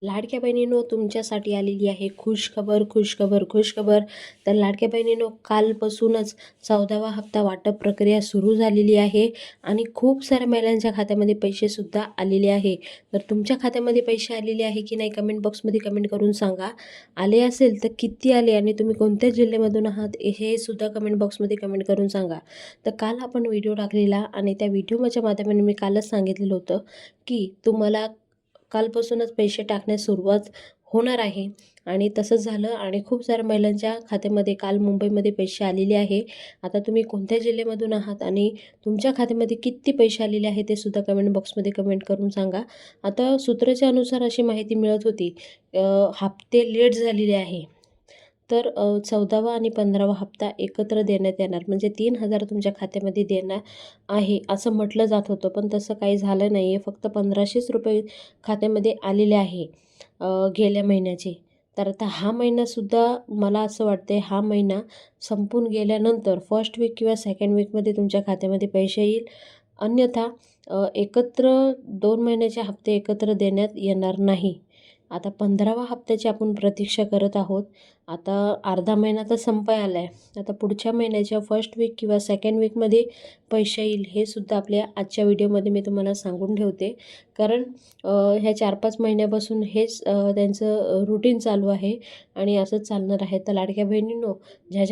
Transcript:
लाडक्या बहिणींनो, तुमच्यासाठी आलेली आहे खुशखबर खुशखबर खुशखबर. तर लाडक्या बहिणींनो, कालपासूनच 14वा हप्ता वाटप प्रक्रिया सुरू झालेली आहे आणि खूप साऱ्या महिलांच्या खात्यामध्ये पैसेसुद्धा आलेले आहे. तर तुमच्या खात्यामध्ये पैसे आलेले आहे की नाही, कमेंट बॉक्समध्ये कमेंट करून सांगा. आले असेल तर किती आले आणि तुम्ही कोणत्या जिल्ह्यामधून आहात हे सुद्धा कमेंट बॉक्समध्ये कमेंट करून सांगा. तर काल आपण व्हिडिओ टाकलेला आणि त्या व्हिडिओच्या माध्यमाने मी कालच सांगितलेलं होतं की तुम्हाला कालपासूनच पैसे टाकण्यास सुरुवात होणार आहे आणि तसंच झालं आणि खूप साऱ्या महिलांच्या खात्यामध्ये काल मुंबईमध्ये पैसे आलेले आहे. आता तुम्ही कोणत्या जिल्ह्यामधून आहात आणि तुमच्या खात्यामध्ये किती पैसे आलेले आहे ते सुद्धा कमेंट बॉक्समध्ये कमेंट करून सांगा. आता सूत्राच्या अनुसार अशी माहिती मिळत होती, हप्ते लेट झालेले आहे. तर 14वा आणि 15वा हप्ता एकत्र देण्यात येणार, म्हणजे 3,000 तुमच्या खात्यामध्ये देणार आहे असं म्हटलं जात होतं. पण तसं काही झालं नाही आहे. फक्त 1,500च रुपये खात्यामध्ये आलेले आहे गेल्या महिन्याचे. तर आता हा महिनासुद्धा मला असं वाटते हा महिना संपून गेल्यानंतर फर्स्ट वीक किंवा सेकंड वीकमध्ये तुमच्या खात्यामध्ये पैसे येईल. अन्यथा एकत्र 2 महिन्याचे हप्ते एकत्र देण्यात येणार नाही. आता 15वा हप्त्याची आपण प्रतीक्षा करत आहोत. आता अर्धा महिना तर संपाय आला आहे. आता पुढच्या महिन्याच्या फर्स्ट वीक किंवा सेकंड वीकमध्ये पैसे येईल हे सुद्धा आपल्या आजच्या व्हिडिओमध्ये मी तुम्हाला सांगून ठेवते. कारण ह्या 4-5 महिन्यापासून हेच त्यांचं रुटीन चालू आहे आणि असंच चालणार आहे. तर लाडक्या बहिणींनो, ज्या